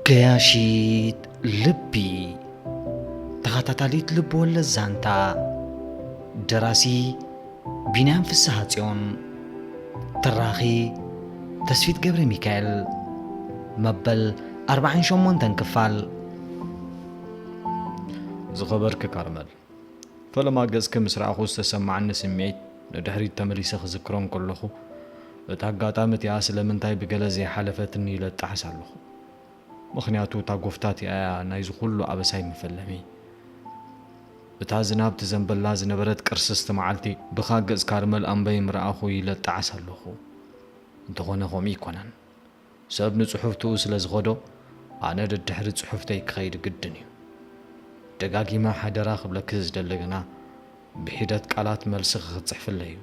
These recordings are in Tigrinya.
ገያሺት ልቢ ተኸታታሊት ልብ ወለድ ዛንታ ደራሲ ቢንያም ፍስሐ ጽዮን ተራኺ ተስፊት ገብረ ሚካኤል መበል 48 ክፋል ዝኸበርክ ካርመል ፈለማ ገጽክ ምስራኹ ዝተሰማዓኒ ስምዒት ንድሕሪት ተመሊሰ ክዝክሮን ከለኹ እታ ኣጋጣሚ እቲኣ ስለምንታይ ብገለ ዘይሓለፈትኒ ይለጣሕስ ኣለኹ። ምኽንያቱ እታ ጎፍታት እያ ናይዚ ኩሉ ኣበሳይ መፈለሚ እታ ዝናብ ትዘንበላ ዝነበረት ቅርስስቲ መዓልቲ ብኻ ገጽ ካርመል ኣንበይ ምርኣኹ ይለጣዓስ ኣለኹ። እንተኾነ ከምኡ ይኮነን። ሰብ ንጽሑፍትኡ ስለ ዝኸዶ ኣነ ደድሕሪ ጽሑፍተይ ክኸይድ ግድን እዩ። ደጋጊማ ሓደራ ክብለክ ዝደሊ ግና ብሒደት ቃላት መልሲ ክጽሕፍለ እዩ።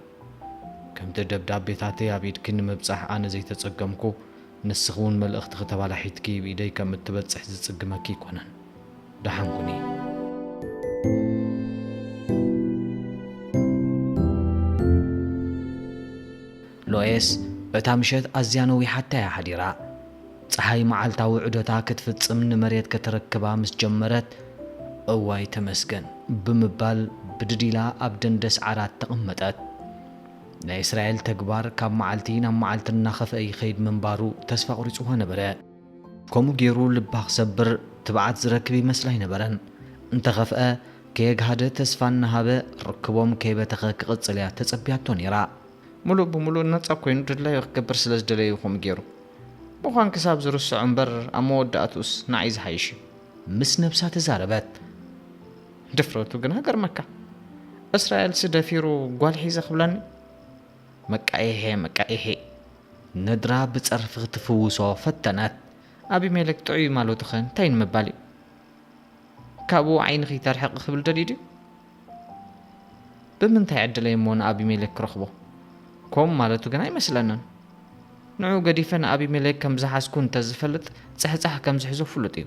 ከምቲ ደብዳቤታተይ ኣብ ኢድኪ ንምብጻሕ ኣነ ዘይተጸገምኩ ንስኺ እውን መልእኽቲ ከተባላሒትኪ ብኢደይ ከም እትበጽሕ ዝጽግመኪ ይኮነን። ደሓንኩኒ ሎኤስ እታ ምሸት ኣዝያ ነዊሓታ እያ ሓዲራ። ፀሓይ መዓልታዊ ዑደታ ክትፍጽም ንመሬት ከተረክባ ምስ ጀመረት እዋይ ተመስገን ብምባል ብድዲላ ኣብ ደንደስ ዓራት ተቐመጠት። ናይ እስራኤል ተግባር ካብ መዓልቲ ናብ መዓልቲ እናኸፍአ ይኸይድ ምንባሩ ተስፋ ቁሪፅዎ ነበረ። ከምኡ ገይሩ ልባ ክሰብር ትብዓት ዝረክብ ይመስላ ይነበረን። እንተኸፍአ ከየግሃደ ተስፋ እናሃበ ርክቦም ከይበተኸ ክቕጽል እያ ተጸቢያቶ ነይራ። ሙሉእ ብሙሉእ ነፃ ኮይኑ ድላዩ ክገብር ስለ ዝደለዩ ከምኡ ገይሩ ብኳን ክሳብ ዝርስዖ እምበር ኣብ መወዳእቱስ ንዓይ ዝሓይሽ ምስ ነብሳ ተዛረበት። ድፍረቱ ግን ሃገርመካ እስራኤል ስደፊሩ ጓል ሒዘ ክብላኒ መቃይሄ ነድራ ብጸርፊ ክትፍውሶ ፈተነት። ኣቢሜሌክ ጥዑይ ማለቱ ኸ እንታይ ንምባል እዩ? ካብኡ ዓይንኺ ተርሕቕ ክብል ደልዩ ድዩ? ብምንታይ ዕድለይ እሞ ንኣቢሜሌክ ክረኽቦ ከም ማለቱ ግን ኣይመስለንን። ንዑ ገዲፈ ንኣቢሜሌክ ከም ዝሓስኩ እንተዝፈልጥ ፅሕፃሕ ከም ዝሕዞ ፍሉጥ እዩ።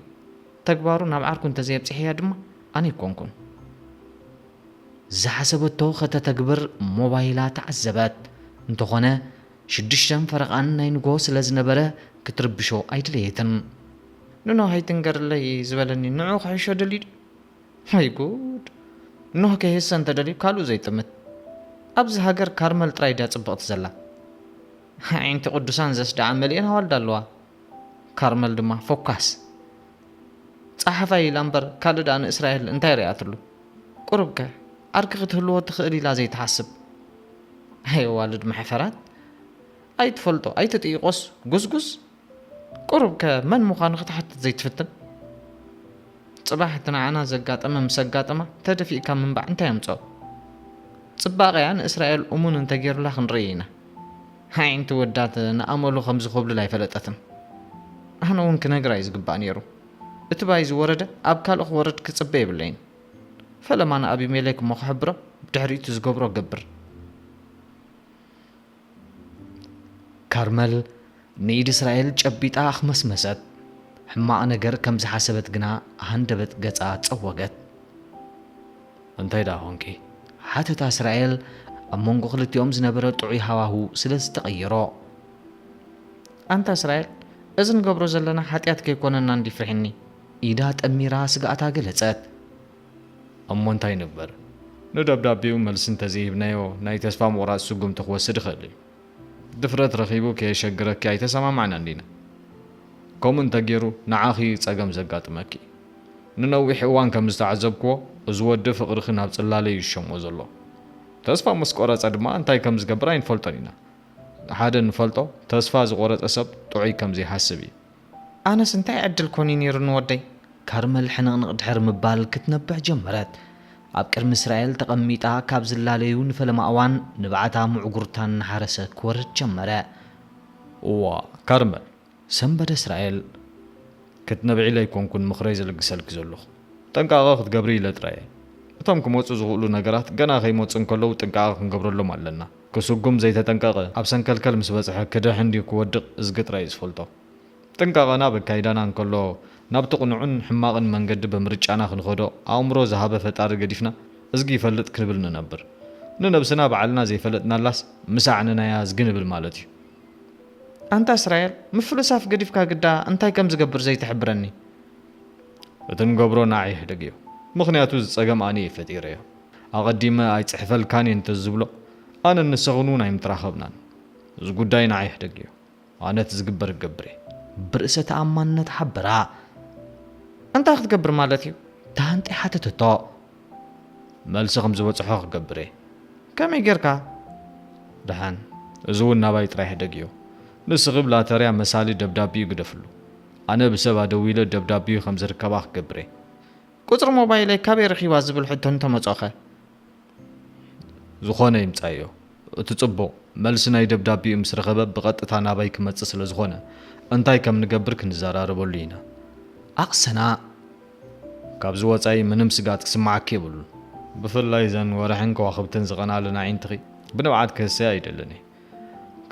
ተግባሩ ናብ ዓርኩ እንተዘየብፅሕያ ድማ ኣነ ይኮንኩን። ዝሓሰበቶ ከተተግብር ሞባይላ ተዓዘበት። እንተኾነ 6 ፈረቓን ናይ ንጎ ስለ ዝነበረ ክትርብሾ ኣይድለየትን። ንኖ ሃይትንገርለይ ዝበለኒ ንዑ ክሕሾ ደልዩ ድዩ? ሃይ ጉድ! ኖህ ከይህሰ እንተደልዩ ካልኡ ዘይጥምት። ኣብዚ ሃገር ካርመል ጥራይ ድያ ጽብቕቲ ዘላ። ዓይንቲ ቅዱሳን ዘስዳዓ መሊአን ኣዋልዳ ኣለዋ። ካርመል ድማ ፎካስ ጸሓፋይ ኢላ እምበር ካልእ ዳ ንእስራኤል እንታይ ርኣትሉ? ቁርብከ ዓርኪ ክትህልዎ ትኽእል ኢላ ዘይተሓስብ ሃይ ዋልድ መሕፈራት ኣይትፈልጦ ኣይትጥይቆስ ጉዝጉዝ ቁርብከ መን ምዃኑ ክትሓትት ዘይትፍትን ጽባሕ ትንዓና ዘጋጠመ ምስ ኣጋጠማ ተደፊእካ ምንባዕ እንታይ ኣምፅኦ? ጽባቐያ ንእስራኤል እሙን እንተገይሩላ ክንርኢ ኢና። ዓይንቲ ወዳት ንኣመሉ ከም ዝኸብሉላ ኣይፈለጠትን። ኣነ እውን ክነግራ እዩ ዝግባእ ነይሩ። እቲ ባይ ዝወረደ ኣብ ካልእ ክወረድ ክጽበ የብለይን። ፈለማ ንኣቢሜሌክ እሞ ክሕብሮ ብድሕሪቱ ዝገብሮ ገብር። ካርመል ንኢድ እስራኤል ጨቢጣ ኣኽመስመሰት። ሕማቕ ነገር ከም ዝሓሰበት ግና ሃንደበት ገጻ ጸወገት። እንታይ ዳ ኾንኪ? ሓተታ እስራኤል ኣብ መንጎ ክልቲኦም ዝነበረ ጥዑይ ሃዋሁ ስለ ዝተቐይሮ። ኣንታ እስራኤል እዚ ንገብሮ ዘለና ሓጢኣት ከይኮነና እንዲፍርሕኒ ኢዳ ጠሚራ ስጋኣታ ገለጸት። እሞ እንታይ ንግበር? ንደብዳቤኡ መልሲ እንተዘይብናዮ ናይ ተስፋ ምቑራጽ ስጉምቲ ክወስድ ይኽእል እዩ። ድፍረት ረኺቡ ከየሸግረኪ ኣይተሰማማዕናን ዲና። ከምኡ እንተገይሩ ንዓኺ ጸገም ዘጋጥመኪ። ንነዊሕ እዋን ከም ዝተዓዘብክዎ እዚ ወዲ ፍቕርኺ ናብ ጽላለ እዩ ዝሸምዎ ዘሎ። ተስፋ ምስ ቆረጸ ድማ እንታይ ከም ዝገብር ኣይንፈልጦን ኢና። ሓደ ንፈልጦ ተስፋ ዝቆረጸ ሰብ ጥዑይ ከም ዘይሓስብ እዩ። ኣነስ እንታይ ዕድል ኮኒ ነይሩ ንወደይ? ካርመል ሕንቕንቕ ድሕር ምባል ክትነብዕ ጀመረት። ኣብ ቅድሚ እስራኤል ተቐሚጣ ካብ ዝላለዩ ንፈለማ እዋን ንባዕታ ምዕጉርታን ናሓረሰ ክወርድ ጀመረ። እዋ ካርመል ሰንበደ እስራኤል ክትነብዒ ለይኮንኩን ምኽረይ ዝልግሰልኪ ዘለኹ ጥንቃቐ ክትገብሪ ኢለ ጥራየ። እቶም ክመፁ ዝኽእሉ ነገራት ገና ከይመፁ እንከለዉ ጥንቃቐ ክንገብረሎም ኣለና። ክስጉም ዘይተጠንቀቐ ኣብ ሰንከልከል ምስ በፅሐ ክድሕ እንዲ ክወድቕ እዝግጥራ እዩ ዝፈልጦ። ጥንቃቐና በካይዳና እንከሎ ናብቲ ቕኑዕን ሕማቕን መንገዲ ብምርጫና ክንኸዶ ኣእምሮ ዝሃበ ፈጣሪ ገዲፍና እዝጊ ይፈልጥ ክንብል ንነብር። ንነብስና በዓልና ዘይፈለጥናላስ ምሳዕንናያ ዝግንብል ማለት እዩ። أنت إسرائيل مفلساف قديفك قدا أنت كم زقبر زي تحبرني እትንገብሮ ንዓይ ሕደግ እዩ ምኽንያቱ ዝፀገም ኣነ ይፈጢረ እዮ ኣቐዲመ ኣይፅሕፈልካን እየ እንተዝብሎ ኣነ ንስኽን እውን ኣይምትራኸብናን እዚ ጉዳይ ንዓይ ሕደግ እዩ ኣነ እቲ ዝግበር ክገብር እየ ብርእሰ ተኣማንነት ሓበራ እንታይ ክትገብር ማለት እዩ ታንጤ ሓተተቶ መልሲ ከም ዝበፅሖ ክገብር እየ ከመይ ጌርካ ድሓን እዚ እውን ናባይ ጥራይ ሕደግ እዩ ንስኽብ ላተርያ መሳሊ ደብዳቤ ግደፍሉ ኣነ ብሰብ ኣደዊለ ደብዳቤኡ ከም ዝርከባ ክገብር እየ ቁፅሪ ሞባይለይ ካበይ ረኺባ ዝብል ሕቶ እንተመፆኸ ዝኾነ ይምፃዮ እቲ ጽቡቕ መልሲ ናይ ደብዳቤኡ ምስ ረኸበ ብቐጥታ ናባይ ክመፅእ ስለ ዝኾነ እንታይ ከም ንገብር ክንዘራረበሉ ኢና ኣቕሰና ካብዚ ወፃኢ ምንም ስጋት ክስማዓኪ የብሉን ብፍላይ ዘን ወርሕን ከዋኽብትን ዝቐናለ ንዓይንትኺ ብንብዓት ክህሰይ ኣይደልን እየ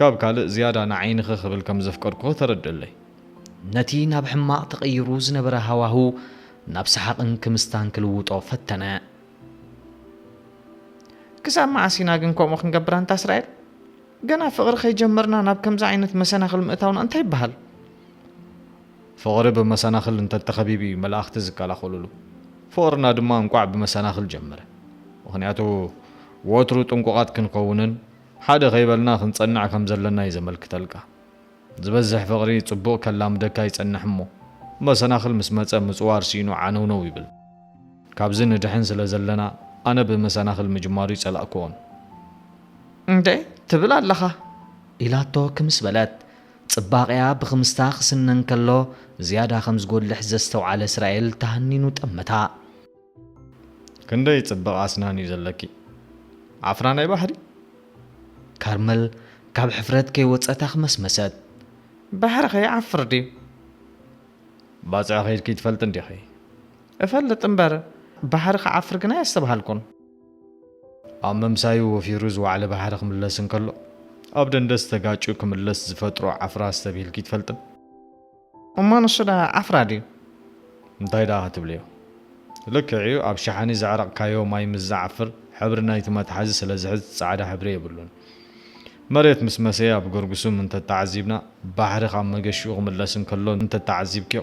ካብ ካልእ ዝያዳ ንዓይንኺ ክብል ከም ዘፍቀድኩ ተረድለይ ነቲ ናብ ሕማቕ ተቐይሩ ዝነበረ ሃዋሁ ናብ ሰሓቕን ክምስታን ክልውጦ ፈተነ ክሳብ መዓሲና ግን ከምኡ ክንገብር እንታ እስራኤል ገና ፍቕሪ ከይጀመርና ናብ ከምዚ ዓይነት መሰናኽል ምእታውና እንታይ ይበሃል ፍቕሪ ብመሰናኽል እንተተኸቢብ እዩ መላእኽቲ ዝከላኸሉሉ ፍቕርና ድማ እንቋዕ ብመሰናኽል ጀመረ ምኽንያቱ ወትሩ ጥንቁቓት ክንከውንን ሓደ ኸይበልና ክንጸንዕ ከም ዘለና እዩ ዘመልክተልካ ዝበዝሕ ፍቕሪ ጽቡቕ ከላምደካ ይጸንሕ እሞ መሰናኽል ምስ መፀ ምጽዋር ሲኑ ዓነውነው ይብል ካብዚ ንድሕን ስለ ዘለና ኣነ ብመሰናኽል ምጅማሩ ይጸላእክዎን እንዴ ትብል ኣለኻ ኢላቶ ክምስ በለት ጽባቕያ ብኽምስታ ክስነን ከሎ ዝያዳ ከም ዝጐልሕ ዘስተውዓለ እስራኤል ተሃኒኑ ጠመታ ክንደይ ጽቡቕ ኣስናን እዩ ዘለኪ ዓፍራ ናይ ባሕሪ ካርመል ካብ ሕፍረት ከይወፀታ ክመስመሰት ባሕሪ ኸይዓፍር ድዩ ባፅዕ ኸይድኪ ትፈልጥ እንዲኺ እፈልጥ እምበር ባሕሪ ክዓፍር ግና የስተብሃልኩን ኣብ መምሳዩ ወፊሩ ዝዋዕለ ባሕሪ ክምለስ እንከሎ ኣብ ደንደስ ተጋጩ ክምለስ ዝፈጥሮ ዓፍራ ዝተብሂልኪ ትፈልጥን እሞ ንሱ ዳ ዓፍራ ድዩ እንታይ ዳ ክትብል እዮ ልክዕዩ ኣብ ሸሓኒ ዘዕረቕካዮ ማይ ምስ ዝዓፍር ሕብሪ ናይቲ መትሓዚ ስለ ዝሕዝ ጻዕዳ ሕብሪ የብሉን መሬት ምስ መሰየ ኣብ ገርጉሱም እንተተዓዚብና ባሕሪ ካብ መገሽኡ ክምለስ እንከሎ እንተተዓዚብክዮ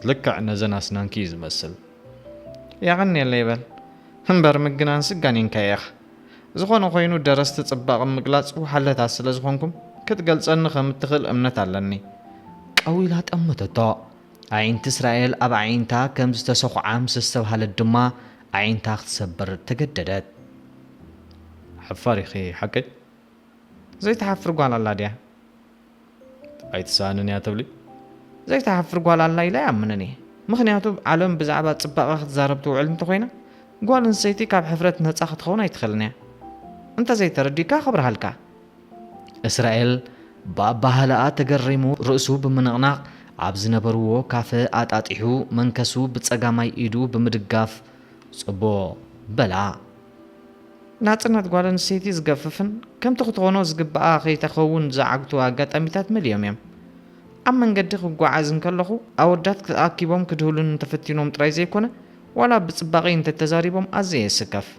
ልክዕ ነዘን ኣስናንኪ እዩ ዝመስል ያቐኒ የለ ይበል እምበር ምግናን ስጋኒንካ ኢኻ ዝኾነ ኮይኑ ደረስቲ ጽባቕ ምግላጽ ውሓለታት ስለ ዝኾንኩም ክትገልጸኒ ከም እትኽእል እምነት ኣለኒ ቀዊላ ጠመተቶ ኣዒንቲ እስራኤል ኣብ ኣዒንታ ከም ዝተሰኹዓ ምስ ዝተባሃለት ድማ ኣዒንታ ክትሰበር ተገደደት ሓፋር ኢኺ ሓቀይ ዘይተሓፍር ጓል ኣላ ድያ ኣይትሰኣንን እያ ትብሊ ዘይተሓፍር ጓል ኣላ ኢለ ይኣምንን እየ ምኽንያቱ ዓለም ብዛዕባ ጽባቐ ክትዛረብ ትውዕል እንተኾይና ጓል እንሰይቲ ካብ ሕፍረት ነፃ ክትኸውን ኣይትኽእልን እያ እንተዘይተረዲካ ኸብርሃልካ እስራኤል ብኣባህልኣ ተገሪሙ ርእሱ ብምንቕናቕ ኣብ ዝነበርዎ ካፈ ኣጣጢሑ መንከሱ ብጸጋማይ ኢዱ ብምድጋፍ ጽቡቕ በላ ናጽነት ጓል ኣንስተይቲ ዝገፍፍን ከምቲ ክትኾኖ ዝግብኣ ከይተኸውን ዝዓግቱ ኣጋጣሚታት መልዮም እዮም ኣብ መንገዲ ክጓዓዝ እንከለኹ ኣወዳት ተኣኪቦም ክድህሉን እንተፈቲኖም ጥራይ ዘይኮነ ዋላ ብጽባቐ እንተተዛሪቦም ኣዝየ የስከፍ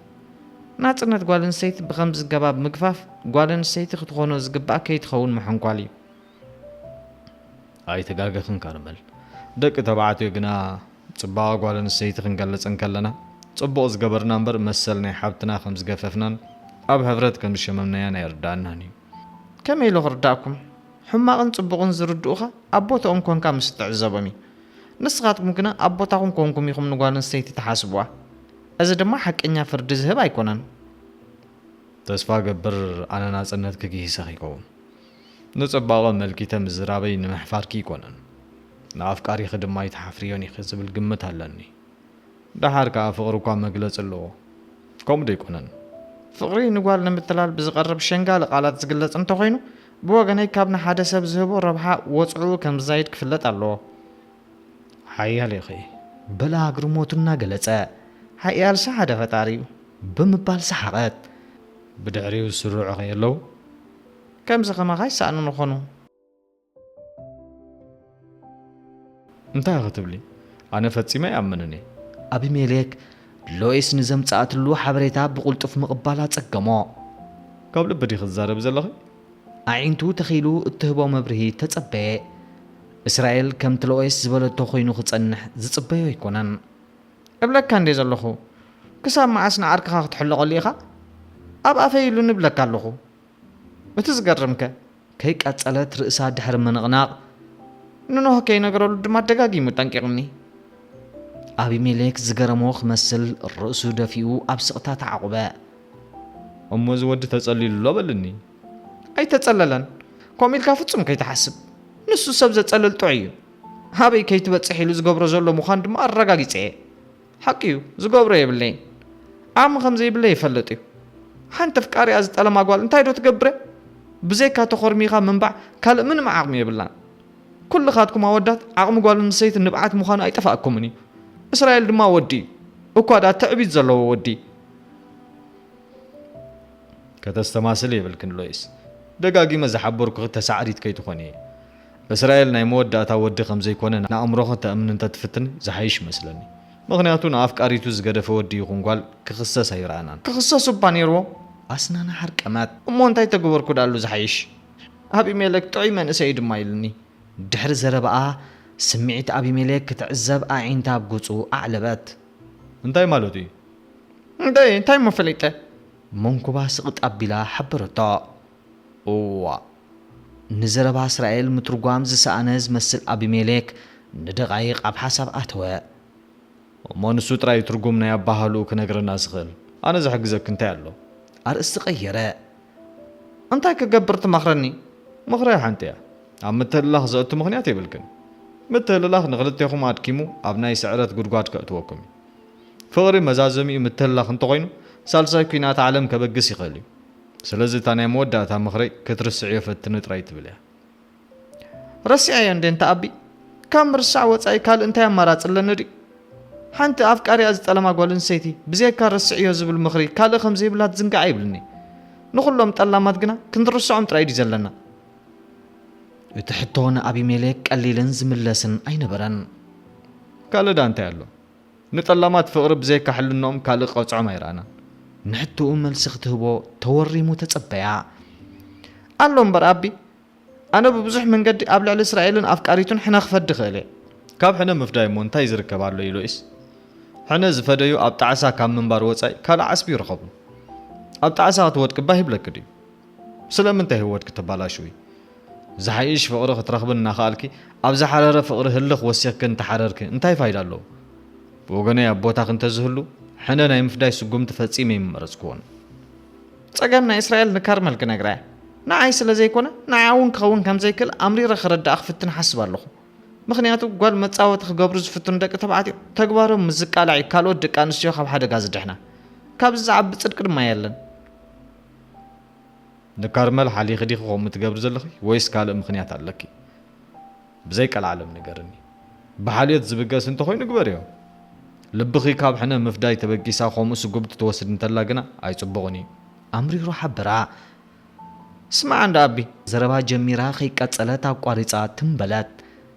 ናጽነት ጓል ኣንስተይቲ ብኸምዚ ገባብ ምግፋፍ ጓል ኣንስተይቲ ክትኾኖ ዝግብኣ ከይትኸውን መሐንኳል እዩ ኣይተጋገኽን ካርመል ደቂ ተባዕትዮ ግና ጽባቐ ጓል ኣንስተይቲ ክንገለጽን ከለና ጽቡቕ ዝገበርና እምበር መሰል ናይ ሓብትና ከም ዝገፈፍናን ኣብ ሕብረት ከም ዝሸመምናያን ኣይርዳእናን እዩ ከመይ ኢሉ ክርዳእኩም ሕማቕን ጽቡቕን ዝርድኡኻ ኣቦቶኦም ኮንካ ምስ እትዕዘቦም እዩ ንስኻትኩም ግና ኣቦታኹም ኮንኩም ኢኹም ንጓል ኣንስተይቲ ተሓስብዋ እዚ ድማ ሓቀኛ ፍርዲ ዝህብ ኣይኮነን ተስፋ ገብር ኣነ ናጽነት ክግሂሰኽ ይኸውን ንጽባቐ መልኪተ ምዝራበይ ንምሕፋርኪ ይኮነን ንኣፍቃሪኺ ድማ ይተሓፍርዮን ኢኺ ዝብል ግምት ኣለኒ ድሓር ከዓ ፍቕሪ እኳ መግለጽ ኣለዎ ከምኡ ዶ ይኮነን ፍቕሪ ንጓል ንምትላል ብዝቐርብ ሸንጋሊ ቃላት ዝግለጽ እንተኾይኑ ብወገነይ ካብ ንሓደ ሰብ ዝህቦ ረብሓ ወፅዑ ከም ዝዛይድ ክፍለጥ ኣለዎ ሓያል ኢኺ በላ ግርሞቱ እናገለጸ ሓያልሳ ሓደ ፈጣሪ እዩ ብምባል ሰሓቐት ብድሕሪኡ ዝስሩዑ ኸየለዉ ከምዚ ኸማኻ ይሰኣኑ ንኾኑ እንታይ ክትብሊ ኣነ ፈጺመ ይኣምንን እየ ኣብሜሌክ ሎኤስ ንዘምጻእትሉ ሓበሬታ ብቕልጡፍ ምቕባል ኣጸገሞ ካብ ልቢ ዲ ክትዛረብ ዘለኺ ኣዒንቱ ተኺሉ እትህቦ መብርሂ ተጸበየ እስራኤል ከም ትሎኤስ ዝበለቶ ኮይኑ ክጸንሕ ዝጽበዮ ኣይኮነን እብለካ እንዴ ዘለኹ ክሳብ መዓስ ንዓርክኻ ክትሕለቐሉ ኢኻ ኣብ ኣፈይ ኢሉ ንብለካ ኣለኹ እቲ ዝገርምከ ከይቃጸለት ርእሳ ድሕሪ ምንቕናቕ ንኖህ ከይነገረሉ ድማ ደጋጊሙ ጠንቂቕኒ ኣቢሜሌክ ዝገረሞ ክመስል ርእሱ ደፊኡ ኣብ ስቕታ ተዓቑበ እሞ ዝወዲ ተጸሊሉሎ በልኒ ኣይተጸለለን ከምኡ ኢልካ ፍጹም ከይተሓስብ ንሱ ሰብ ዘጸልል ጥዑ እዩ ሃበይ ከይትበጽሕ ኢሉ ዝገብሮ ዘሎ ምዃን ድማ ኣረጋጊጸ ሓቂ እዩ ዝገብሮ የብለይን ዓሚ ከም ዘይብለ ይፈልጥ እዩ ሓንቲ ፍቃሪያ ዝጠለማ ጓል እንታይ ዶ ትገብረ ብዘይካ ተኾርሚኻ ምንባዕ ካልእ ምንም ዓቕሚ የብላን ኩልኻትኩም ኣወዳት ዓቕሚ ጓል ንሰይቲ ንብዓት ምዃኑ ኣይጠፋእኩምን እዩ እስራኤል ድማ ወዲ እዩ እኳ ዳ ትዕቢት ዘለዎ ወዲ ከተስተማስል የብልክን ሎይስ ደጋጊመ ዝሓበርኩ ክተሳዕሪት ከይትኾነ እየ እስራኤል ናይ መወዳእታ ወዲ ከም ዘይኮነ ንኣእምሮኸ ተእምን እንተትፍትን ዝሓይሽ መስለኒ ምክንያቱ ንኣፍቃሪቱ ዝገደፈ ወዲ ይኹን ጓል ክኽሰስ ኣይረኣናን ክኽሰሱ እባ ነይርዎ ኣስናና ሓርቀማት እሞ እንታይ ተግበርኩ ዳሉ ዝሓይሽ ኣቢሜሌክ ጥዑይ መንእሰይ ድማ ኢልኒ ድሕሪ ዘረባኣ ስምዒት ኣቢሜሌክ ክትዕዘብ ኣዒንታ ኣብ ገጹ ኣዕለበት እንታይ ማለት እዩ እንታይ መፈለይጠ መንኩባ ስቕጥ ኣቢላ ሓበረቶ እዋ ንዘረባ እስራኤል ምትርጓም ዝሰኣነ ዝመስል ኣቢሜሌክ ንደቓይቕ ኣብ ሓሳብ ኣተወ እሞ ንሱ ጥራይ ትርጉም ናይ ኣባሃሉ ክነግረና ዝኽእል ኣነ ዝሕግዘክ እንታይ ኣሎ ኣርእስቲ ቀየረ እንታይ ክገብር ትመኽረኒ ምኽራይ ሓንቲ እያ ኣብ ምትህልላኽ ዘእቱ ምኽንያት የብልክን ምትህልላኽ ንኽልቴኹም ኣድኪሙ ኣብ ናይ ስዕረት ጉድጓድ ከእትወኩም እዩ ፍቕሪ መዛዘሚኡ ምትህልላኽ እንተኾይኑ ሳልሳይ ኩናት ዓለም ከበግስ ይኽእል እዩ ስለዚ እታ ናይ መወዳእታ ምኽረይ ክትርስዕዮ ፈትኒ ጥራይ ትብል እያ ረሲዐዮ እንዴ እንተ ኣቢ ካብ ምርሳዕ ወፃኢ ካልእ እንታይ ኣማራፂ ኣለኒ ድዩ ሓንቲ ኣፍቃሪያ ዝጠለማ ጓል ኣንስተይቲ ብዘይካ ረስዕዮ ዝብል ምኽሪ ካልእ ከም ዘይብላ ትዝንጋዕ ይብልኒ ንኹሎም ጠላማት ግና ክንርስዖም ጥራይ ድዩ ዘለና እቲ ሕቶ ንኣቢሜሌክ ቀሊልን ዝምለስን ኣይነበረን ካልእ ዳ እንታይ ኣሎ ንጠላማት ፍቕሪ ብዘይካ ሕልኖኦም ካልእ ቀውፅዖም ኣይረኣናን ንሕትኡ መልሲ ክትህቦ ተወሪሙ ተጸበያ ኣሎ እምበር ኣቢ ኣነ ብብዙሕ መንገዲ ኣብ ልዕሊ እስራኤልን ኣፍቃሪቱን ሕነ ክፈዲ ክእል እየ ካብ ሕነ ምፍዳይ እሞ እንታይ ዝርከብ ኣሎ ኢሉኢስ ሕነ ዝፈደዩ ኣብ ጣዕሳ ካብ ምንባር ወፃኢ ካልእ ዓስቢ ይረኸቡ ኣብ ጣዕሳ ክትወድቂ ባ ይብለክ ድዩ ስለምንታይ ህይወትክ ተባላሽው ዝሓይሽ ፍቕሪ ክትረኽብን እናኽኣልኪ ኣብ ዝሓረረ ፍቕሪ ህልኽ ወሲኽክ እንተሓረርኪ እንታይ ፋይዳ ኣለዎ ብወገነይ ኣብ ቦታኽ እንተዝህሉ ሕነ ናይ ምፍዳይ ስጉምቲ ፈጺመ ይመረጽክዎን ጸገም ናይ እስራኤል ንካርመል ክነግራ እያ ንዓይ ስለ ዘይኮነ ንዓያ እውን ክኸውን ከም ዘይክእል ኣምሪረ ክረዳእ ክፍትን ሓስብ ኣለኹ ምክንያቱ ጓል መጻወቲ ክገብሩ ዝፍትኑ ደቂ ተባዕትዮ ተግባሮም ምዝቃላዕ ካልኦት ደቂ ኣንስትዮ ካብ ሓደጋ ዝድሕና ካብዚ ዝዓቢ ጽድቂ ድማ የለን ንካርመል ሓሊኽ ዲኺ ከምኡ ትገብር ዘለኺ ወይስ ካልእ ምክንያት ኣለኪ ብዘይቀልዓለም ንገርኒ ብሓልዮት ዝብገስ እንተኾይኑ ግበር እዮ ልብኺ ካብ ሕነ ምፍዳይ ተበጊሳ ከምኡ ስጉምቲ ትወስድ እንተላ ግና ኣይጽቡቕን እዩ ኣምሪሮ ሓበራ ስማዕ እንዳ ኣቢ ዘረባ ጀሚራ ከይቀጸለት ኣቋሪፃ ትንበለት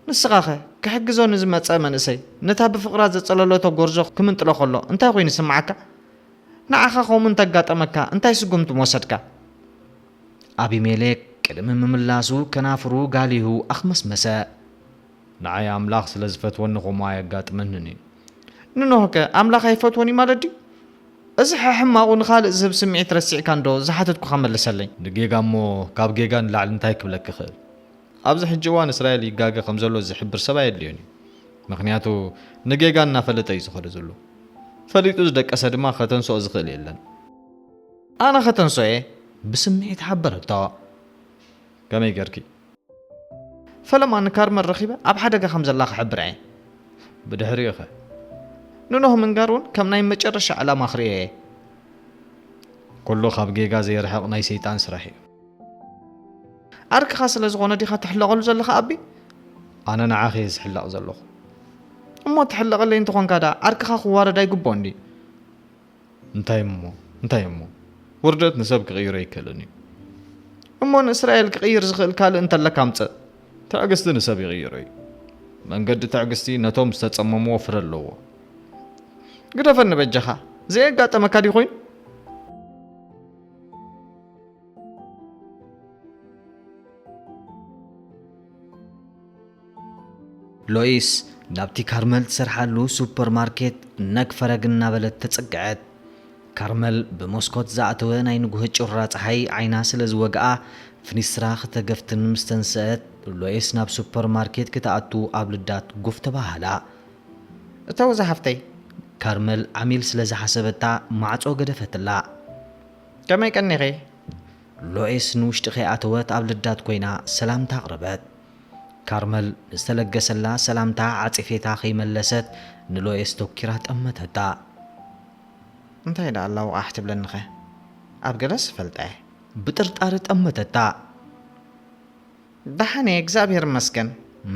ንስኻኸ ክሕግዞ ንዝመፀ መንእሰይ ነታ ብፍቕራ ዘጸለለቶ ጎርዞ ክምንጥሎ ከሎ እንታይ ኮይኑ ስማዓካ ንዓኻ ከምኡ እንተጋጠመካ እንታይ ስጉምቲ መወሰድካ ኣቢሜሌክ ቅድሚ ምምላሱ ከናፍሩ ጋሊሁ ኣኽመስመሰ ንዓይ ኣምላኽ ስለ ዝፈትወኒ ከምኡ ኣየጋጥመንን እዩ ንኖህከ ኣምላኽ ኣይፈትወኒ ማለት ድዩ እዚ ሕማቑ ንኻልእ ዝህብ ስምዒት ረሲዕካ እንዶ ዝሓተትኩኻ መለሰለኝ ንጌጋ እሞ ካብ ጌጋ ንላዕሊ እንታይ ክብለክ ይኽእል ኣብዚ ሕጂ እዋን እስራኤል ይጋገ ከም ዘሎ ዝሕብር ሰብ ኣየድልዮን እዩ ምክንያቱ ንጌጋ እናፈለጠ እዩ ዝኸደ ዘሎ ፈሊጡ ዝደቀሰ ድማ ከተንስኦ ዝኽእል የለን ኣነ ከተንስኦ እየ ብስምዒት ሓበረቶ ከመይ ገርኪ ፈለማ ንካርመል ረኺበ ኣብ ሓደጋ ከም ዘላ ክሕብር እየ ብድሕሪኡ ኸ ንኖህ ምንጋር እውን ከም ናይ መጨረሻ ዕላማ ክርእዮ እየ ኩሉ ካብ ጌጋ ዘይርሕቕ ናይ ሰይጣን ስራሕ እዩ ዓርክኻ ስለ ዝኾነ ዲኻ ትሕለቐሉ ዘለኻ ኣቢ ኣነ ንዓኸ እየ ዝሕለቕ ዘለኹ እሞ ትሕለቐለይ እንተኾንካ ዳ ዓርክኻ ክዋረድ ኣይግቦን ድዩ እንታይ እሞ ውርደት ንሰብ ክቕይሮ ኣይክእልን እዩ እሞ ንእስራኤል ክቕይር ዝኽእል ካልእ እንተለካ ምፅእ ትዕግስቲ ንሰብ ይቕይሮ እዩ መንገዲ ትዕግስቲ ነቶም ዝተጸመምዎ ፍረ ኣለዎ ግደፈኒ በጀኻ ዘየጋጠመካ ዲ ኮይኑ ሎይስ ናብቲ ካርመል ትሰርሓሉ ሱፐርማርኬት ነግፈረግ እናበለት ተጸግዐት። ካርመል ብመስኮት ዝኣተወ ናይ ንጉህ ጭራ ፀሓይ ዓይና ስለ ዝወግኣ ፍኒስትራ ክተገፍትን ምስ ተንስአት ሎይስ ናብ ሱፐርማርኬት ክትኣቱ ኣብ ልዳት ጉፍ ተባሃላ። እተው ዝሓፍተይ ካርመል ዓሚል ስለ ዝሓሰበታ ማዕጾ ገደፈትላ። ከመይ ቀኒኺ? ሎይስ ንውሽጢ ከይኣተወት ኣብ ልዳት ኮይና ሰላምታ ኣቕረበት። ካርመል ንዝተለገሰላ ሰላምታ ዓፂፌታ ከይመለሰት ንሎይስ ተኪራ ጠመተታ። እንታይ ዳ ኣላ ውቃሕ ትብለኒኸ? ኣብ ገለስ ፈልጠ ብጥርጣሪ ጠመተታ። ደሓነ እግዚኣብሔር መስገን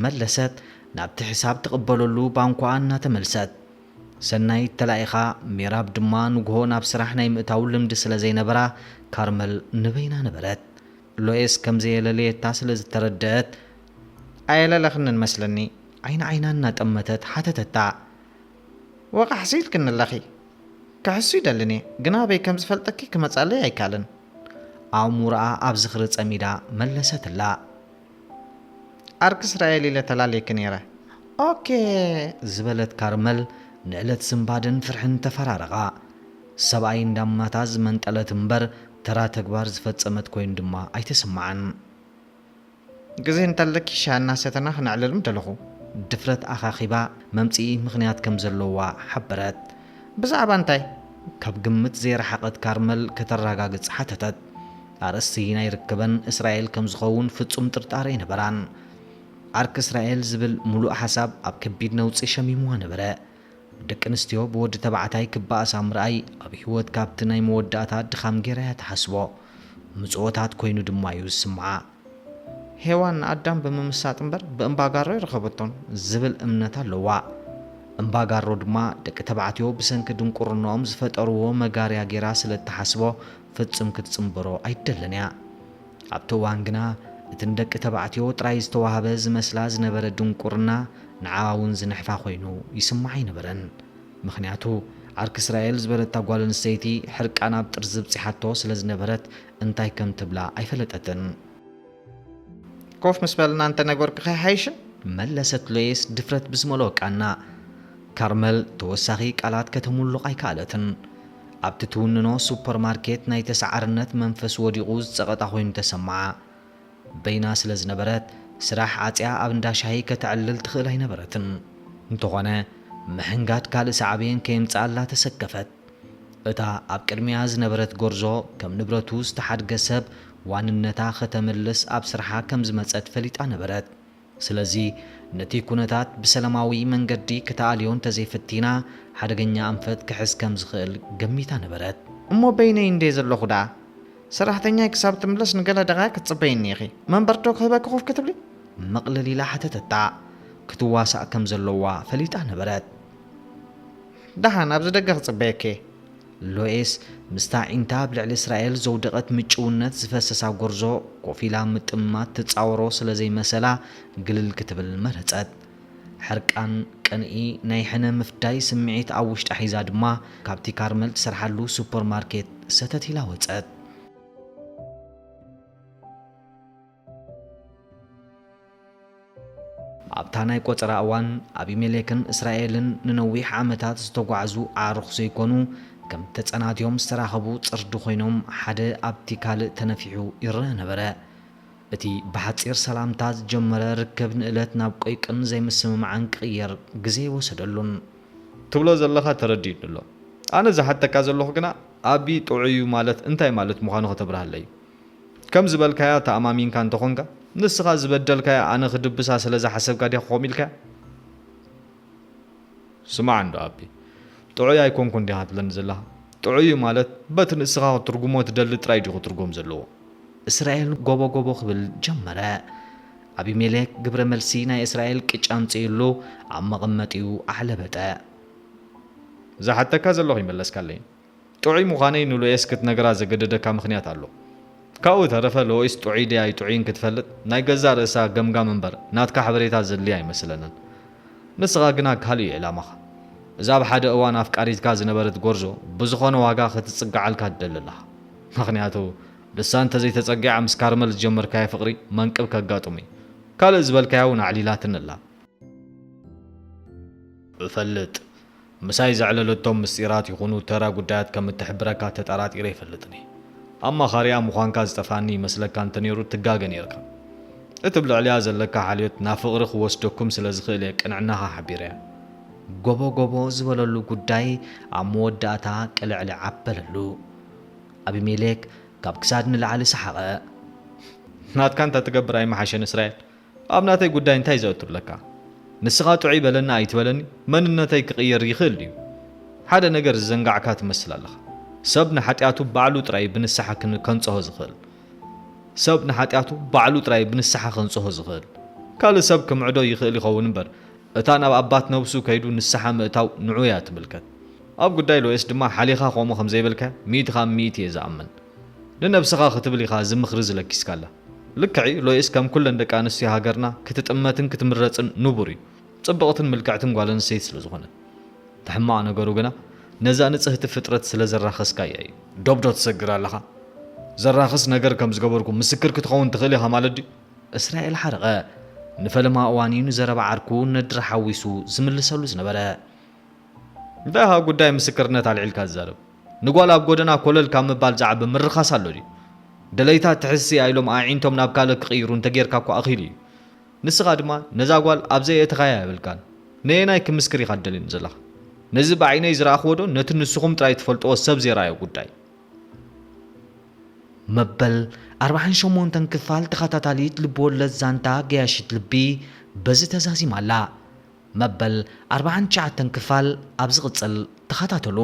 መለሰት። ናብቲ ሕሳብ ትቕበለሉ ባንኳ እናተመልሰት። ሰናይ ተላኢኻ ሜራብ ድማ ንግሆ ናብ ስራሕ ናይ ምእታው ልምዲ ስለ ዘይነበራ ካርመል ንበይና ነበረት። ሎይስ ከምዘየለለየታ ስለ ዝተረድአት ኣየለለኽን መስለኒ ዓይና እናጠመተት ሓተተታ። ወቃሕ ሲኢልክን ኣለኺ ክሕሱ ይደልኒ ግና በይ ከም ዝፈልጠኪ ክመጻለይ ኣይካልን። ኣእሙርኣ ኣብ ዝኽሪ ጸሚዳ መለሰትላ። ኣርክ እስራኤል ኢለ ተላለየክ ነይረ ኦኬ ዝበለት ካርመል ንዕለት ስምባድን ፍርሕን ተፈራረቓ። ሰብኣይ እንዳማታ ዝመንጠለት እምበር ተራ ተግባር ዝፈጸመት ኮይኑ ድማ ኣይተሰማዓን። ግዜ እንተለኪ ሻ እናሰተና ክንዕልልም ደለኹ ድፍረት ኣኻኺባ መምጽኢ ምኽንያት ከም ዘለዋ ሓበረት። ብዛዕባ እንታይ? ካብ ግምት ዘይረሓቐት ካርመል ከተረጋግጽ ሓተተት። ኣርእስቲ ናይ ርከበን እስራኤል ከም ዝኸውን ፍጹም ጥርጣረ ይነበራን። ኣርክ እስራኤል ዝብል ሙሉእ ሓሳብ ኣብ ከቢድ ነውፂ ሸሚምዋ ነበረ። ደቂ ኣንስትዮ ብወዲ ተባዕታይ ክበኣሳ ምርኣይ ኣብ ህይወት ካብቲ ናይ መወዳእታ ድኻም ጌራ እያ ተሓስቦ። ምጽወታት ኮይኑ ድማ እዩ ዝስምዓ። ሄዋን ኣዳም ብምምሳጥ እምበር ብእምባጋሮ ይረኸበቶን ዝብል እምነት ኣለዋ። እምባጋሮ ድማ ደቂ ተባዕትዮ ብሰንኪ ድንቁርኖኦም ዝፈጠርዎ መጋርያ ጌራ ስለ እተሓስቦ ፍጹም ክትጽምበሮ ኣይደለን እያ። ኣብቲ እዋን ግና እቲ ንደቂ ተባዕትዮ ጥራይ ዝተዋህበ ዝመስላ ዝነበረ ድንቁርና ንዓዓ እውን ዝንሕፋ ኮይኑ ይስማዕ ኣይነበረን። ምኽንያቱ ዓርክ እስራኤል ዝበለታ ጓል ኣንስተይቲ ሕርቃን ኣብ ጥርዚ ብፂሓቶ ስለ ዝነበረት እንታይ ከም ትብላ ኣይፈለጠትን። ኮፍ ምስ በልና እንተነገርክኸ ሓይሽን መለሰት ሎይስ ድፍረት ብዝመልኦ ቃና። ካርመል ተወሳኺ ቃላት ከተምልቕ ኣይከኣለትን። ኣብቲ ትውንኖ ሱፐርማርኬት ናይ ተሰዓርነት መንፈስ ወዲቑ ዝጸቐጣ ኮይኑ ተሰምዓ። በይና ስለ ዝነበረት ስራሕ ዓፅያ ኣብ እንዳሻሂ ከተዕልል ትኽእል ኣይነበረትን። እንተኾነ ምሕንጋድ ካልእ ሰዓብየን ከየምፅኣላ ተሰከፈት። እታ ኣብ ቅድሚያ ዝነበረት ጎርዞ ከም ንብረቱ ዝተሓድገ ሰብ ዋንነታ ከተመልስ ኣብ ስርሓ ከም ዝመፀት ፈሊጣ ነበረት። ስለዚ ነቲ ኩነታት ብሰላማዊ መንገዲ ክተኣልዮ እንተዘይፈቲና ሓደገኛ ኣንፈት ክሕዝ ከም ዝኽእል ገሚታ ነበረት። እሞ በይነይ እንዴ ዘለኹ ደኣ ሰራሕተኛይ ክሳብ ትምለስ ንገለ ደቓ ክትጽበይኒ ኢኺ መንበርዶ ክህበኪ ኮፍ ክትብሊ መቕለሊላ ሓተተታ። ክትዋሳእ ከም ዘለዋ ፈሊጣ ነበረት። ደሓን ኣብዚ ደገ ክጽበየከ ሎይስ ምስታ ዒንታ ብልዕሊ እስራኤል ዘውደቐት ምጭውነት ዝፈሰሳ ጎርዞ ኮፍ ኢላ ምጥማት ትጻወሮ ስለ ዘይመሰላ ግልል ክትብል መረጸት። ሕርቃን ቀንኢ ናይ ሕነ ምፍዳይ ስምዒት ኣብ ውሽጣ ሒዛ ድማ ካብቲ ካርመል ትሰርሓሉ ሱፐርማርኬት ሰተት ኢላ ወፀት። ኣብታ ናይ ቆፀራ እዋን ኣቢሜሌክን እስራኤልን ንነዊሕ ዓመታት ዝተጓዓዙ ኣዕሩኽ ዘይኮኑ ከም ተጸናትዮም ዝተራኸቡ ጽርዲ ኮይኖም ሓደ ኣብቲ ካልእ ተነፊሑ ይረአ ነበረ። እቲ ብሓፂር ሰላምታ ዝጀመረ ርከብ ንእለት ናብ ቆይቅን ዘይምስምማዕን ክቕየር ግዜ ወሰደሉን። ትብሎ ዘለኻ ተረዲእኒ ኣሎ። ኣነ ዝሓተካ ዘለኹ ግና ኣቢ ጥዑዩ ማለት እንታይ ማለት ምዃኑ ከተብርሃለ እዩ። ከም ዝበልካያ ተኣማሚንካ እንተኾንካ ንስኻ ዝበደልካያ ኣነ ክድብሳ ስለ ዝሓሰብካ ዲኻ ክኾም ኢልካያ? ስማዕ እንዶ ኣቢ ጥዑይ ኣይኮንኩ እንዲኻ ትብለኒ ዘለኻ። ጥዑዩ ማለት በቲ ንስኻ ክትርጉሞ ትደሊ ጥራይ ዲኹ ትርጉም ዘለዎ። እስራኤል ጎቦ ጎቦ ክብል ጀመረ። ኣቢሜሌክ ግብረ መልሲ ናይ እስራኤል ቅጫ ምፅኢሉ ኣብ መቐመጢኡ ኣሕለበጠ። ዝሓተካ ዘለኹ ይመለስካለይ። ጥዑይ ምዃነይ ንሎኤስ ክትነገራ ዘገደደካ ምኽንያት ኣሎ። ካብኡ ተረፈ ሎይስ ጥዑይ ድያ ጥዑይን ክትፈልጥ ናይ ገዛ ርእሳ ገምጋም እምበር ናትካ ሓበሬታ ዘድልያ ኣይመስለንን። ንስኻ ግና ካልእ ዕላማኻ እዛ ኣብ ሓደ እዋን ኣፍቃሪትካ ዝነበረት ጎርዞ ብዝኾነ ዋጋ ክትጽጋዓልካ ትደሊ ኣለኻ። ምኽንያቱ ንሳ እንተዘይተጸጊዓ ምስ ካርመል ዝጀመርካዮ ፍቕሪ መንቅብ ከጋጥሙ እዩ። ካልእ ዝበልካዮ እውን ኣዕሊላትን ኣላ። بفلت مساي زعللتهم مسيرات يكونوا ترى قدات كم تحبركا تطارات يري فلتني اما خاريا مخانكا زطفاني مسلك انت نيرو تغاغن يركا اتبلع عليا زلك حاليت نافقرخ وسدكم ስለዝخيل قنعناها حبيريا ጎቦ ዝበለሉ ጉዳይ ኣብ መወዳእታ ቅልዕሊ ዓበለሉ አቢሜሌክ ካብ ክሳድ ንላዕሊ ሰሓቐ ናትካ እንታ ትገብር ኣይመሓሸን እስራኤል ኣብ ናተይ ጉዳይ እንታይ ዘእትር ለካ ንስኻ ጥዑይ በለና ኣይትበለኒ መንነተይ ክቕየር ይኽእል እዩ ሓደ ነገር ዝዘንጋዕካ ትመስል ኣለኻ ሰብ ንሓጢኣቱ ባዕሉ ጥራይ ብንስሓ ከንጽሆ ዝኽእል ሰብ ንሓጢኣቱ ባዕሉ ጥራይ ብንስሓ ከንጽሆ ዝኽእል ካልእ ሰብ ክምዕዶ ይኽእል ይኸውን እምበር እታ ናብ ኣባት ነብሱ ከይዱ ንስሓ ምእታው ንዑ እያ ትምልከት ኣብ ጉዳይ ሎኤስ ድማ ሓሊኻ ከምኡ ከም ዘይበልካ ሚኢትኻ ሚኢት እየ ዝኣምን ንነብስኻ ክትብል ኢኻ ዝምኽሪ ዝለኪስካ ኣላ ልክዒ ሎኤስ ከም ኩለን ደቂ ኣንስትዮ ሃገርና ክትጥመትን ክትምረፅን ንቡር እዩ ጽብቕትን ምልክዕትን ጓል ኣንስተይቲ ስለ ዝኾነት ተሕማቕ ነገሩ ግና ነዛ ንጽህቲ ፍጥረት ስለ ዘራኸስካ እያ እዩ ዶብዶ ትሰግር ኣለኻ ዘራኸስ ነገር ከም ዝገበርኩ ምስክር ክትኸውን ትኽእል ኢኻ ማለት ድዩ እስራኤል ሓረቐ ንፈለማ እዋኒኑ ዘረባ ዓርኩ ነድሪ ሓዊሱ ዝምልሰሉ ዝነበረ እንታይ ሃ ጉዳይ ምስክርነት ኣልዒልካ ዝዛረብ ንጓል ኣብ ጎደና ኮለል ካብ ምባል ዛዕቢ ምርኻስ ኣሎ ድዩ ደለይታ ትሕሲ ኣይሎም ኣዒንቶም ናብ ካልእ ክቕይሩ እንተጌርካ እኳ ኣኺሉ እዩ ንስኻ ድማ ነዛ ጓል ኣብዘይ እትኻያ የብልካን ነየናይ ክምስክር ኢኻ ትደልዩ ዘለኻ ነዚ ብዓይነይ ዝረኣኽዎ ዶ ነቲ ንስኹም ጥራይ ትፈልጥዎ ሰብ ዘይረኣዮ ጉዳይ መበል 48 ክፋል ተኸታታሊት ልብወለድ ዛንታ ገያሽት ልቢ በዚ ተዛዚማላ መበል 49 ክፋል ኣብ ዝቕፅል ተኸታተሉ